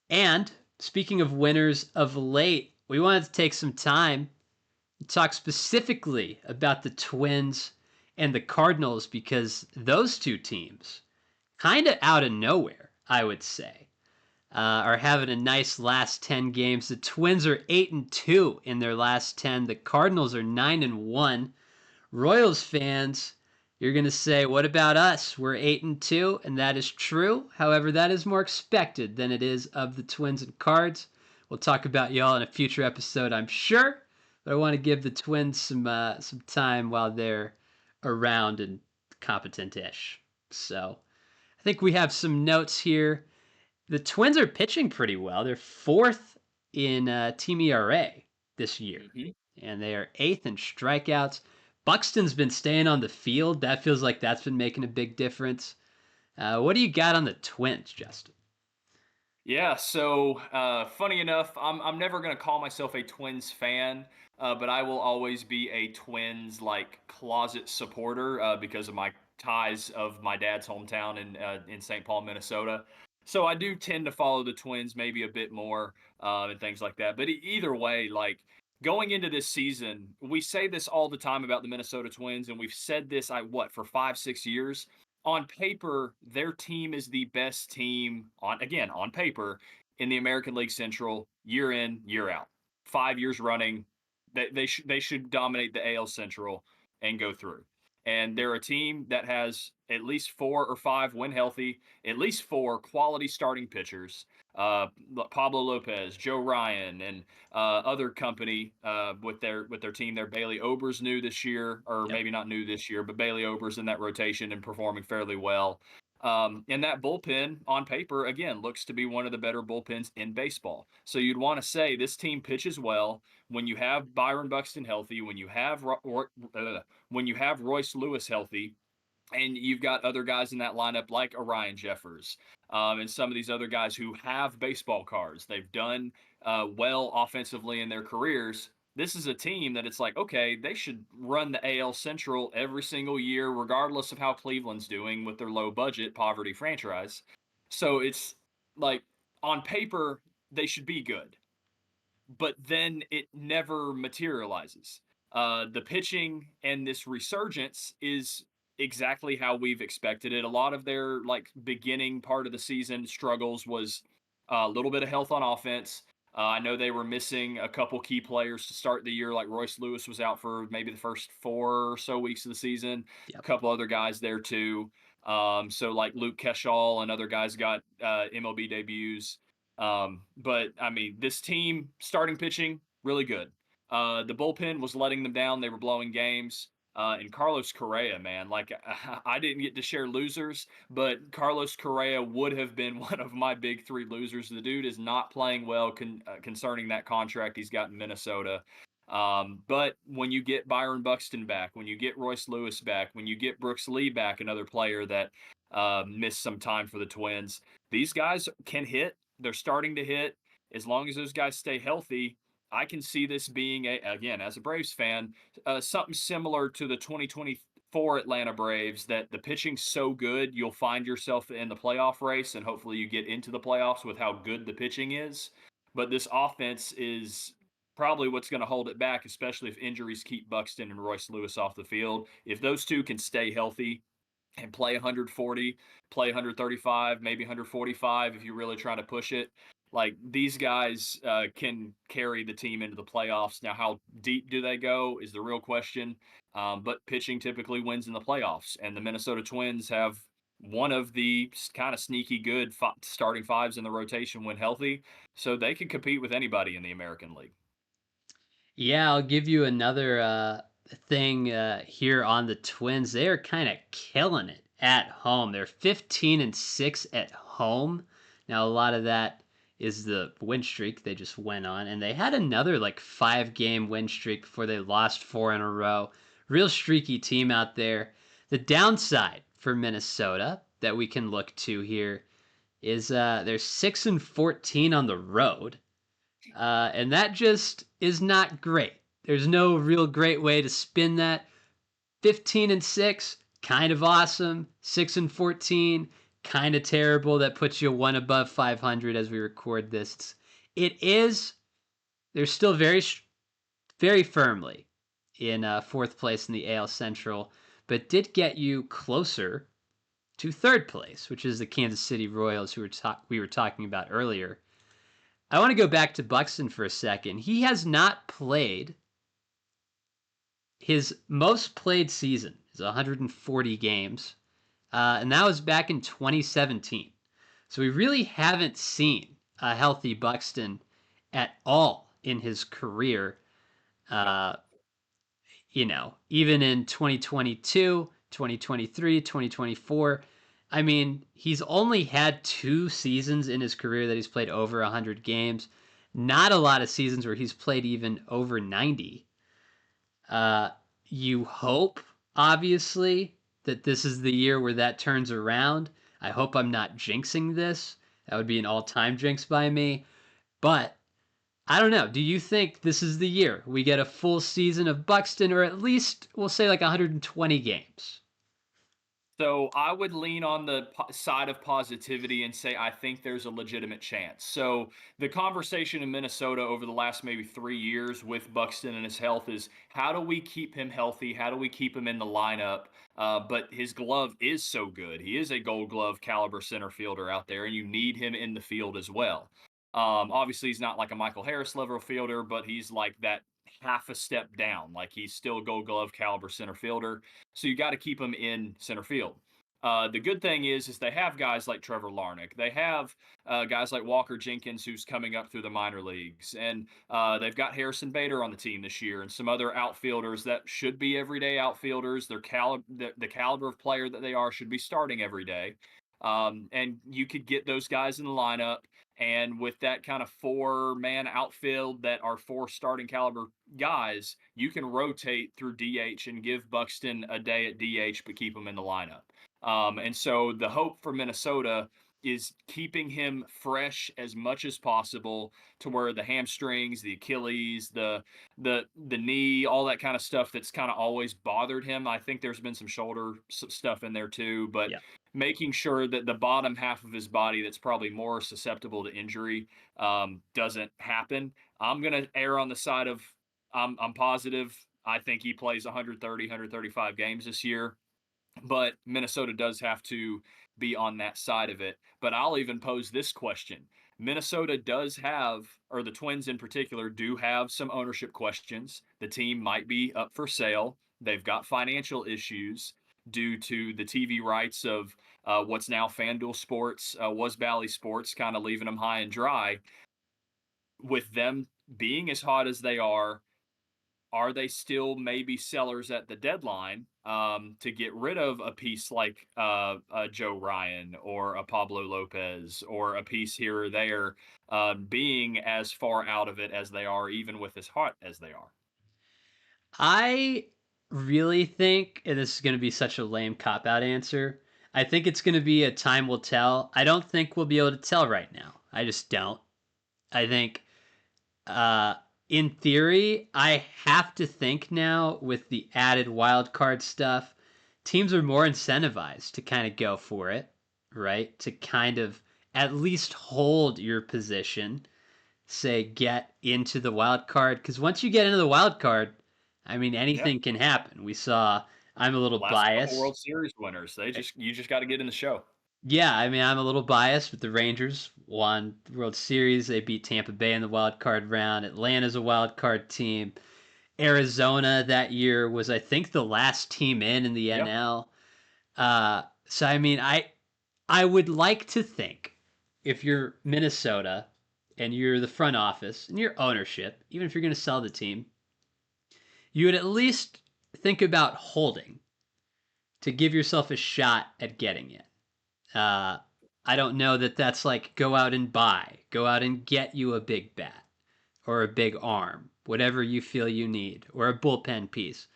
And speaking of winners of late, we wanted to take some time to talk specifically about the Twins and the Cardinals because those two teams, kind of out of nowhere, I would say, are having a nice last 10 games. The Twins are 8-2 in their last 10. The Cardinals are 9-1. Royals fans, you're going to say, what about us? We're 8-2, and that is true. However, that is more expected than it is of the Twins and Cards. We'll talk about y'all in a future episode, I'm sure. But I want to give the Twins some time while they're around and competent-ish. So I think we have some notes here. The Twins are pitching pretty well. They're fourth in team ERA this year, hmm and they are eighth in strikeouts. Buxton's been staying on the field. That feels like that's been making a big difference. What do you got on the Twins, Justin? Yeah, so funny enough, I'm never gonna call myself a Twins fan, but I will always be a Twins like closet supporter because of my ties of my dad's hometown in St. Paul, Minnesota. So I do tend to follow the Twins maybe a bit more and things like that. But either way, like going into this season, we say this all the time about the Minnesota Twins, and we've said this for 5, 6 years. On paper, their team is the best team on paper in the American League Central year in, year out. 5 years running, they should dominate the AL Central and go through. And they're a team that has at least 4 or 5 when healthy, at least 4 quality starting pitchers. Pablo Lopez, Joe Ryan, and other company with their team there. Bailey Ober's new this year, or Yep. maybe not new this year, but Bailey Ober's in that rotation and performing fairly well. And that bullpen on paper, again, looks to be one of the better bullpens in baseball. So you'd want to say this team pitches well when you have Byron Buxton healthy, when you have Royce Lewis healthy, and you've got other guys in that lineup like Orion Jeffers and some of these other guys who have baseball cards. They've done well offensively in their careers. This is a team that it's like, okay, they should run the AL Central every single year, regardless of how Cleveland's doing with their low budget poverty franchise. So it's like on paper, they should be good, but then it never materializes. The pitching and this resurgence is exactly how we've expected it. A lot of their like beginning part of the season struggles was a little bit of health on offense. I know they were missing a couple key players to start the year, like Royce Lewis was out for maybe the first 4 or so weeks of the season. A Yep. couple other guys there too. So like Luke Keschall and other guys got MLB debuts. But I mean, this team starting pitching really good. The bullpen was letting them down; they were blowing games. And Carlos Correa, man, like I didn't get to share losers, but Carlos Correa would have been one of my big three losers. The dude is not playing well concerning that contract he's got in Minnesota. But when you get Byron Buxton back, when you get Royce Lewis back, when you get Brooks Lee back, another player that missed some time for the Twins, these guys can hit. They're starting to hit. As long as those guys stay healthy, I can see this being again, as a Braves fan, something similar to the 2024 Atlanta Braves. That the pitching's so good, you'll find yourself in the playoff race, and hopefully you get into the playoffs with how good the pitching is. But this offense is probably what's going to hold it back, especially if injuries keep Buxton and Royce Lewis off the field. If those two can stay healthy and play 140, play 135, maybe 145 if you're really trying to push it. Like these guys can carry the team into the playoffs. Now, how deep do they go is the real question. But pitching typically wins in the playoffs, and the Minnesota Twins have one of the kind of sneaky good starting fives in the rotation when healthy, so they can compete with anybody in the American League. Yeah, I'll give you another thing here on the Twins. They are kind of killing it at home. They're 15-6 at home. Now, a lot of that is the win streak they just went on, and they had another like 5 game win streak before they lost 4 in a row. Real streaky team out there. The downside for Minnesota that we can look to here is they're 6-14 on the road. And that just is not great. There's no real great way to spin that. 15-6, kind of awesome. 6-14, kind of terrible. That puts you one above 500 as we record this. It is. They're still very firmly in fourth place in the AL Central, but did get you closer to third place, which is the Kansas City Royals, who we were talking about earlier. I want to go back to Buxton for a second. He has not played his most played season is 140 games, and that was back in 2017. So we really haven't seen a healthy Buxton at all in his career. Yep. Uh, even in 2022, 2023, 2024. I mean, he's only had 2 seasons in his career that he's played over 100 games. Not a lot of seasons where he's played even over 90. Uh, you hope, obviously, that this is the year where that turns around. I hope I'm not jinxing this. That would be an all time jinx by me. But I don't know. Do you think this is the year we get a full season of Buxton, or at least we'll say like 120 games? So I would lean on the side of positivity and say I think there's a legitimate chance. So the conversation in Minnesota over the last maybe 3 years with Buxton and his health is how do we keep him healthy? How do we keep him in the lineup? But his glove is so good. He is a Gold Glove caliber center fielder out there, and you need him in the field as well. Obviously, he's not like a Michael Harris level fielder, but he's like that half a step down. Like he's still Gold Glove caliber center fielder. So you got to keep them in center field. The good thing is they have guys like Trevor Larnach. They have guys like Walker Jenkins, who's coming up through the minor leagues, and they've got Harrison Bader on the team this year, and some other outfielders that should be everyday outfielders. The caliber of player that they are should be starting every day. And you could get those guys in the lineup. And with that kind of 4-man outfield that are 4 starting caliber guys, you can rotate through DH and give Buxton a day at DH, but keep him in the lineup. And so the hope for Minnesota is keeping him fresh as much as possible to where the hamstrings, the Achilles, the knee, all that kind of stuff that's kind of always bothered him. I think there's been some shoulder stuff in there too, but Yeah. making sure that the bottom half of his body that's probably more susceptible to injury doesn't happen. I'm going to err on the side of I'm positive. I think he plays 130, 135 games this year, but Minnesota does have to be on that side of it. But I'll even pose this question. Minnesota does have, or the Twins in particular, do have some ownership questions. The team might be up for sale. They've got financial issues due to the TV rights of what's now FanDuel Sports, was Bally Sports, kind of leaving them high and dry. With them being as hot as they are they still maybe sellers at the deadline to get rid of a piece like a Joe Ryan or a Pablo Lopez or a piece here or there, being as far out of it as they are, even with as hot as they are? I really think, and this is going to be such a lame cop out answer, I think it's going to be a time will tell. I don't think we'll be able to tell right now. I just don't. I think, uh, in theory, I have to think now with the added wild card stuff, teams are more incentivized to kind of go for it, right? To kind of at least hold your position, say get into the wild card. Because once you get into the wild card, I mean, Yeah, anything can happen. We saw, I'm a little last couple biased. World Series winners. You just got to get in the show. Yeah, I mean, I'm a little biased, but the Rangers won the World Series. They beat Tampa Bay in the wild card round. Atlanta's a wild card team. Arizona that year was, I think, the last team in the Yeah, NL. So I mean, I would like to think if you're Minnesota and you're the front office and your ownership, even if you're going to sell the team, you would at least think about holding to give yourself a shot at getting it. Uh, I don't know that that's like go out and buy, go out and get you a big bat or a big arm, whatever you feel you need, or a bullpen piece.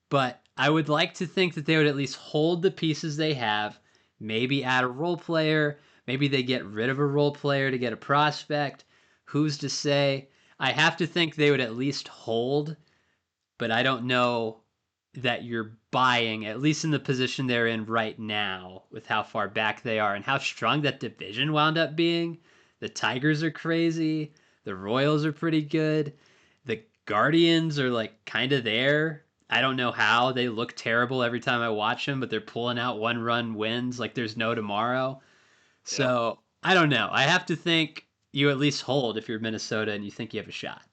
But I would like to think that they would at least hold the pieces they have, maybe add a role player, maybe they get rid of a role player to get a prospect. Who's to say? I have to think they would at least hold, but I don't know that you're buying, at least in the position they're in right now, with how far back they are and how strong that division wound up being. The Tigers are crazy. The Royals are pretty good. The Guardians are like kind of there. I don't know how. They look terrible every time I watch them, but they're pulling out 1-run wins like there's no tomorrow. Yeah. So I don't know. I have to think you at least hold if you're Minnesota and you think you have a shot.